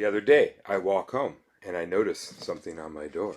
other day, I walk home and I notice something on my door.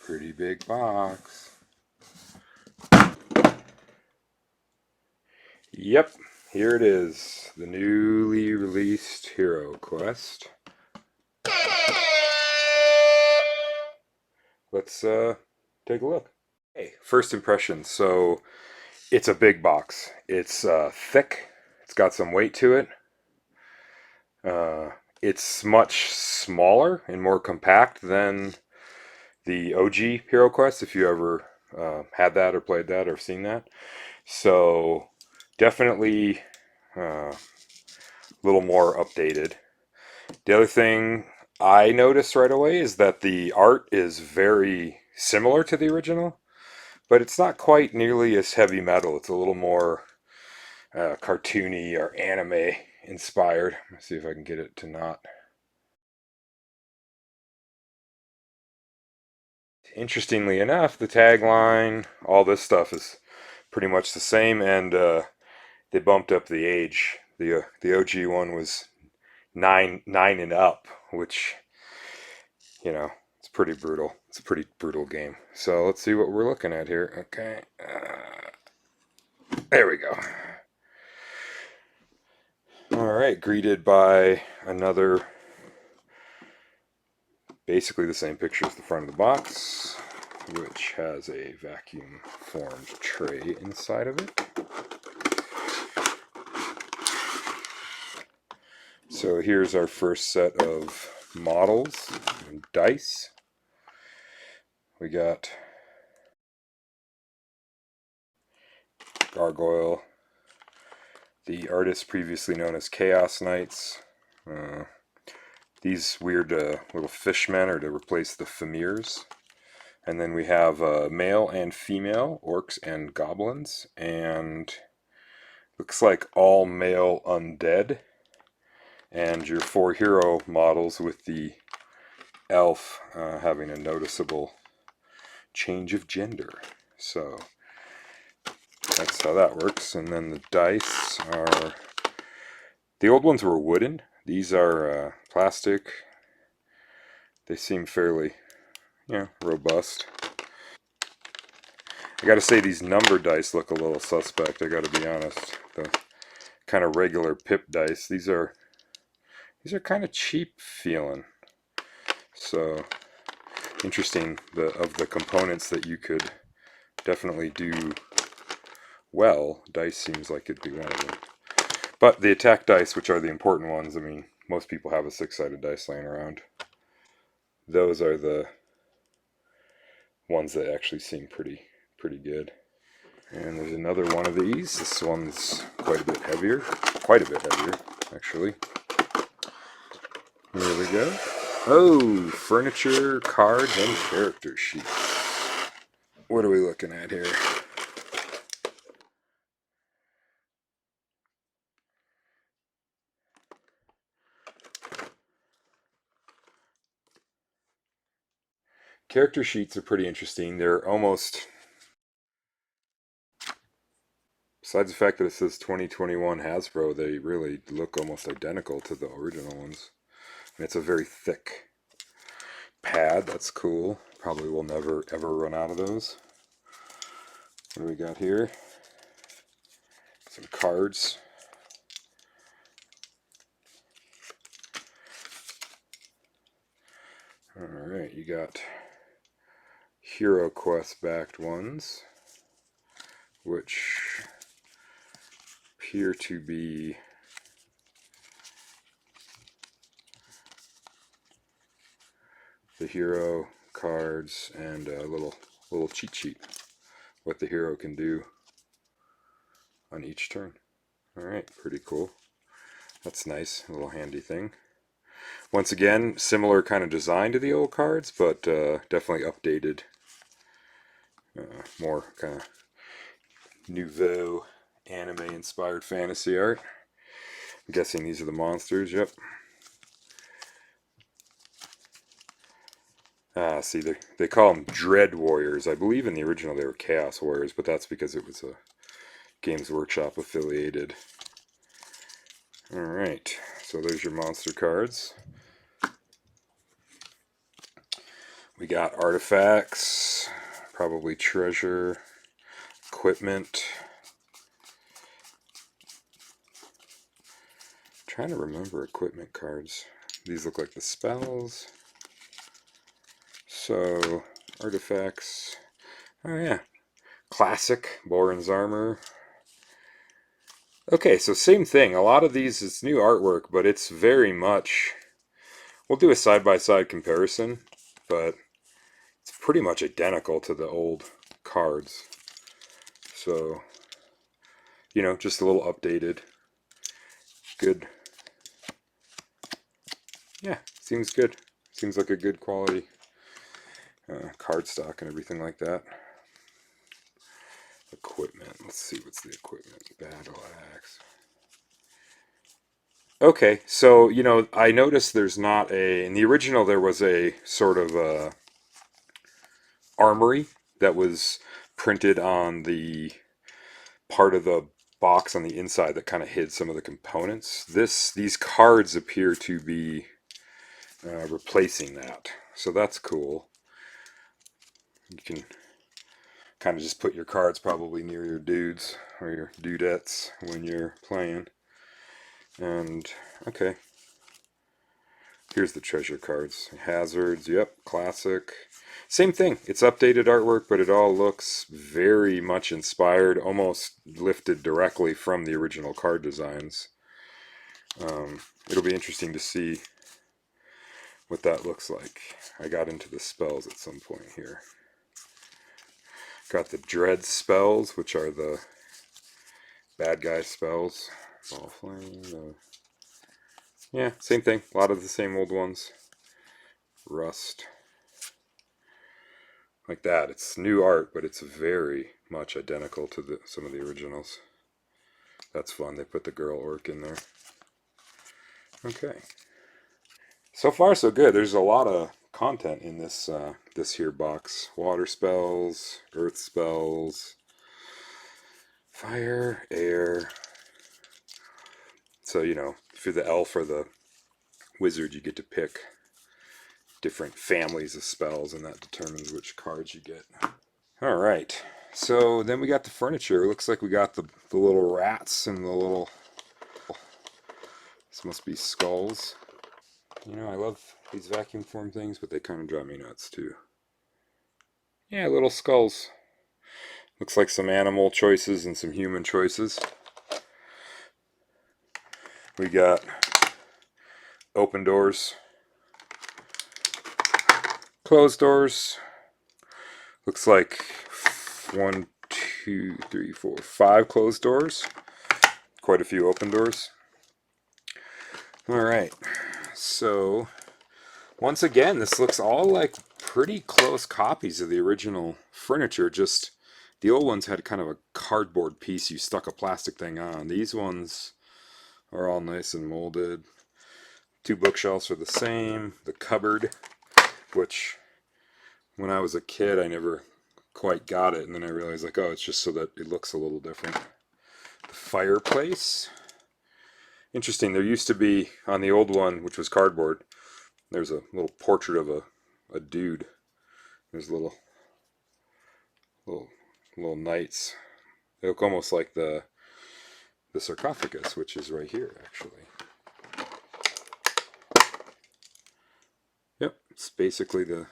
Pretty big box. Yep, here it is. The newly released Hero Quest. Let's take a look. Hey, first impressions. So it's a big box. It's thick. It's got some weight to it. It's much smaller and more compact than the OG Hero Quest, if you ever had that or played that or seen that. So definitely a little more updated. The other thing I noticed right away is that the art is very similar to the original, but it's not quite nearly as heavy metal. It's a little more cartoony or anime inspired. Let's see if I can get it to not. Interestingly enough, the tagline, all this stuff is pretty much the same, and they bumped up the age. The OG one was nine and up, which it's pretty brutal. It's a pretty brutal game. So let's see what we're looking at here. Okay, there we go. All right, greeted by another, basically the same picture as the front of the box, which has a vacuum formed tray inside of it. So here's our first set of models and dice. We got Gargoyle, the artist previously known as Chaos Knights. These weird little fishmen are to replace the Famirs. And then we have male and female orcs and goblins, and looks like all male undead. And your 4 hero models with the elf having a noticeable change of gender. So that's how that works. And then the dice are, the old ones were wooden. These are plastic. They seem fairly, robust. I gotta say, these number dice look a little suspect, I gotta be honest. The kind of regular pip dice, these are kind of cheap feeling. So interesting, of the components that you could definitely do well, dice seems like it'd be one of them. But the attack dice, which are the important ones, I mean, most people have a 6-sided dice laying around. Those are the ones that actually seem pretty good. And there's another one of these. This one's quite a bit heavier, actually. Here we go. Oh, furniture, cards, and character sheets. What are we looking at here? Character sheets are pretty interesting. They're almost, besides the fact that it says 2021 Hasbro, they really look almost identical to the original ones. And it's a very thick pad. That's cool. Probably will never ever run out of those. What do we got here? Some cards. Alright, you got Hero Quest backed ones, which appear to be the hero cards and a little cheat sheet, what the hero can do on each turn. Alright, pretty cool. That's nice, a little handy thing. Once again, similar kind of design to the old cards, but definitely updated. More kind of nouveau anime-inspired fantasy art. I'm guessing these are the monsters, yep. See, they call them Dread Warriors. I believe in the original they were Chaos Warriors, but that's because it was a Games Workshop affiliated Alright, so there's your monster cards. We got artifacts, probably treasure, equipment. I'm trying to remember equipment cards. These look like the spells. So, artifacts. Oh yeah. Classic, Boren's armor. Okay, so same thing. A lot of these, it's new artwork, but it's very much... We'll do a side-by-side comparison, but it's pretty much identical to the old cards. So, you know, just a little updated. Good. Yeah, seems good. Seems like a good quality card stock and everything like that. Equipment. Let's see what's the equipment. Battle axe. Okay, so, you know, I noticed there's not a... In the original, there was a sort of armory that was printed on the part of the box on the inside that kind of hid some of the components. These cards appear to be replacing that, so that's cool. You can kind of just put your cards probably near your dudes or your dudettes when you're playing. And okay, here's the treasure cards. Hazards, yep, classic. Same thing, it's updated artwork, but it all looks very much inspired, almost lifted directly from the original card designs. It'll be interesting to see what that looks like. I got into the spells at some point here. Got the dread spells, which are the bad guy spells. Ball flame. Yeah, same thing. A lot of the same old ones. Rust. Like that. It's new art, but it's very much identical to some of the originals. That's fun. They put the girl orc in there. Okay. So far, so good. There's a lot of content in this this here box. Water spells, earth spells, fire, air. So, you know, if you're the elf or the wizard, you get to pick different families of spells, and that determines which cards you get. All right. So then we got the furniture. It looks like we got the little rats and the little... This must be skulls. You know, I love these vacuum form things, but they kind of drive me nuts too. Yeah, little skulls. Looks like some animal choices and some human choices. We got open doors, closed doors. Looks like 1, 2, 3, 4, 5 closed doors. Quite a few open doors. Alright, so once again, this looks all like pretty close copies of the original furniture, just the old ones had kind of a cardboard piece you stuck a plastic thing on. These ones are all nice and molded. 2 bookshelves are the same. The cupboard, which when I was a kid I never quite got it, and then I realized, like, oh, it's just so that it looks a little different. The fireplace. Interesting, there used to be, on the old one, which was cardboard, there's a little portrait of a dude. There's little knights. They look almost like the sarcophagus, which is right here, actually. Yep, it's basically the...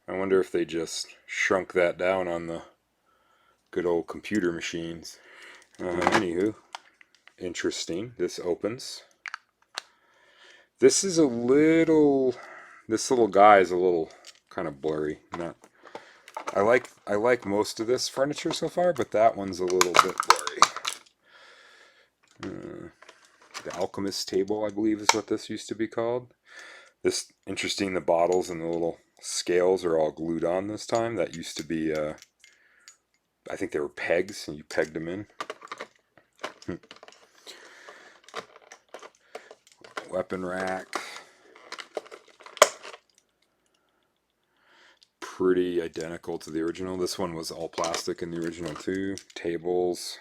I wonder if they just shrunk that down on the good old computer machines. Anywho, interesting. This opens. This is a little... This little guy is a little kind of blurry. Not... I like most of this furniture so far, but that one's a little bit blurry. The alchemist table, I believe, is what this used to be called. This interesting. The bottles and the little scales are all glued on this time. That used to be, I think they were pegs, and you pegged them in. Weapon rack. Pretty identical to the original. This one was all plastic in the original too. Tables.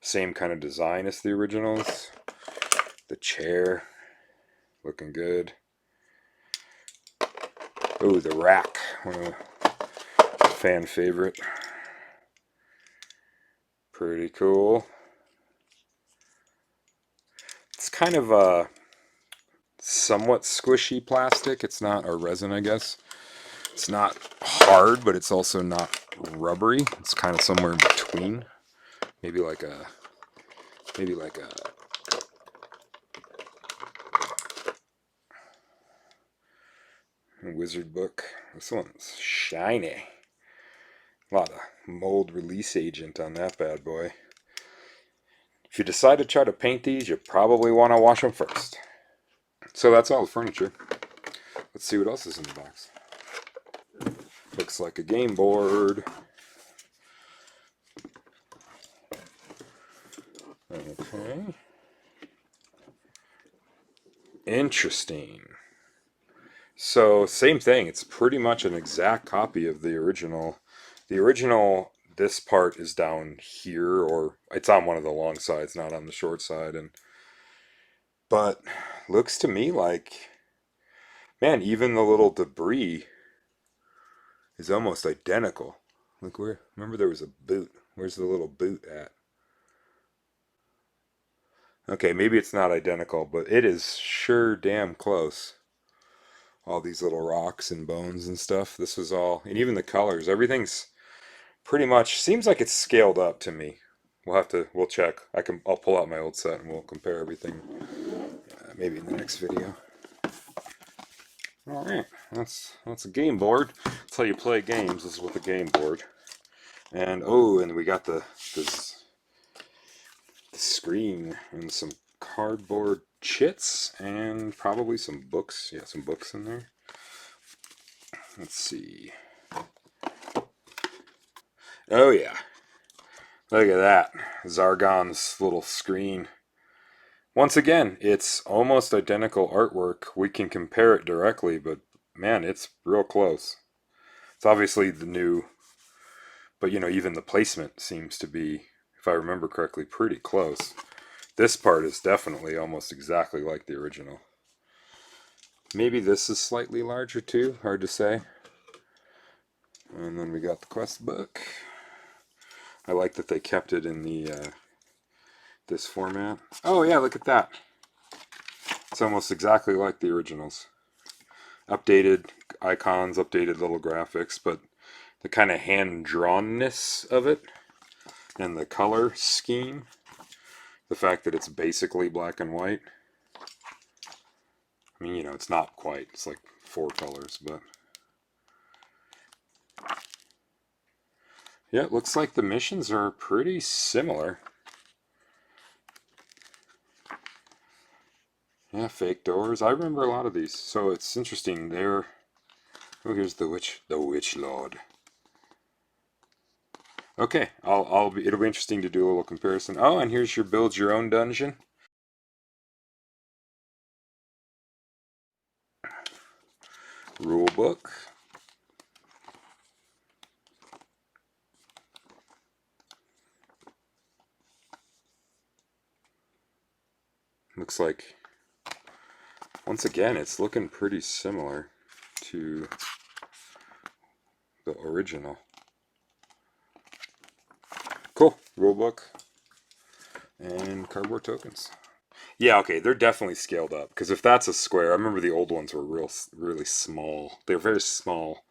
Same kind of design as the originals. The chair, looking good. Oh, the rack, fan favorite. Pretty cool. It's kind of a somewhat squishy plastic. It's not, or resin, I guess. It's not hard, but it's also not rubbery. It's kind of somewhere in between. Maybe like a wizard book. This one's shiny. A lot of mold release agent on that bad boy. If you decide to try to paint these, you probably want to wash them first. So that's all the furniture. Let's see what else is in the box. Looks like a game board. Okay. Interesting. So same thing. It's pretty much an exact copy of the original. The original, this part is down here, or it's on one of the long sides, not on the short side. But looks to me like, man, even the little debris is almost identical. Look where, remember there was a boot. Where's the little boot at? Okay, maybe it's not identical, but it is sure damn close. All these little rocks and bones and stuff. This was all, and even the colors, everything's pretty much, seems like it's scaled up to me. We'll check. I'll pull out my old set and we'll compare everything maybe in the next video. All right, that's a game board. That's how you play games, is with a game board. And oh, and we got the screen and some cardboard chits and probably some books. Yeah, some books in there. Let's see. Oh yeah, look at that. Zargon's little screen. Once again, it's almost identical artwork. We can compare it directly, but man, it's real close. It's obviously the new, but even the placement seems to be, if I remember correctly, pretty close. This part is definitely almost exactly like the original. Maybe this is slightly larger too, hard to say. And then we got the quest book. I like that they kept it in the this format. Oh yeah, look at that. It's almost exactly like the originals. Updated icons, updated little graphics, but the kind of hand-drawnness of it and the color scheme, the fact that it's basically black and white. I mean, it's not quite. It's like 4 colors, but yeah, it looks like the missions are pretty similar. Yeah, fake doors. I remember a lot of these, so it's interesting. Oh, here's the witch lord. Okay, it'll be interesting to do a little comparison. Oh, and here's your build your own dungeon. Rule book. Looks like, once again, it's looking pretty similar to the original. Cool. Rulebook and cardboard tokens. Yeah, okay, they're definitely scaled up, because if that's a square, I remember the old ones were really small. They're very small.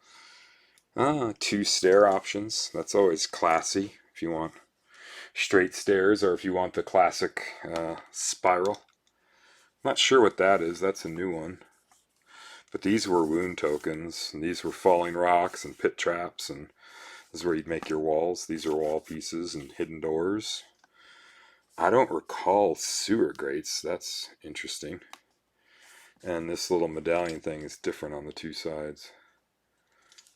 2 stair options. That's always classy if you want straight stairs, or if you want the classic spiral. Not sure what that is. That's a new one. But these were wound tokens, and these were falling rocks and pit traps, and this is where you'd make your walls. These are wall pieces and hidden doors. I don't recall sewer grates. That's interesting. And this little medallion thing is different on the 2 sides.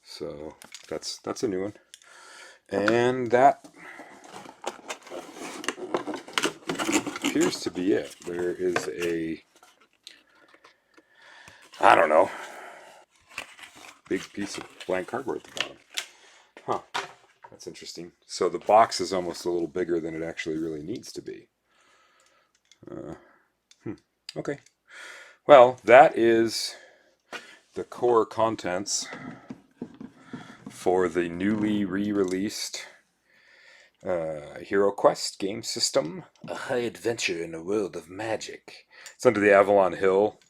So that's a new one. And that appears to be it. There is I don't know, big piece of blank cardboard at the bottom. Huh. That's interesting. So the box is almost a little bigger than it actually really needs to be. Uh, okay. Well, that is the core contents for the newly re-released Hero Quest game system. A high adventure in a world of magic. It's under the Avalon Hill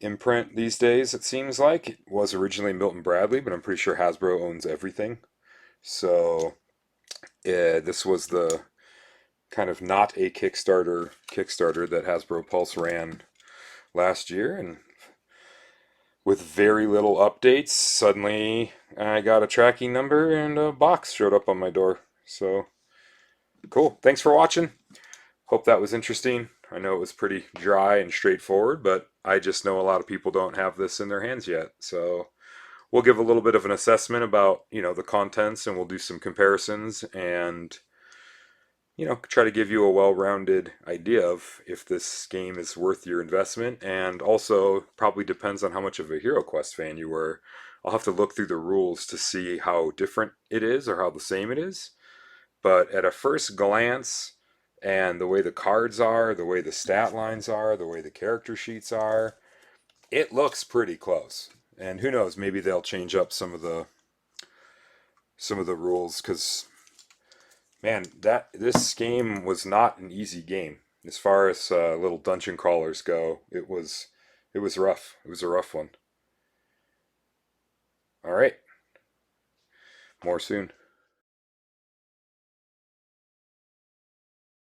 imprint these days, it seems like. It was originally Milton Bradley, but I'm pretty sure Hasbro owns everything. So this was the kind of not a Kickstarter that Hasbro Pulse ran last year, and with very little updates, suddenly I got a tracking number and a box showed up on my door. So cool. Thanks for watching. Hope that was interesting. I know it was pretty dry and straightforward, but I just know a lot of people don't have this in their hands yet. So we'll give a little bit of an assessment about, the contents, and we'll do some comparisons and try to give you a well-rounded idea of if this game is worth your investment, and also probably depends on how much of a Hero Quest fan you were. I'll have to look through the rules to see how different it is or how the same it is. But at a first glance, and the way the cards are, the way the stat lines are, the way the character sheets are, it looks pretty close. And who knows, maybe they'll change up some of the rules, because man, this game was not an easy game. As far as little dungeon crawlers go, it was rough. It was a rough one. All right, more soon.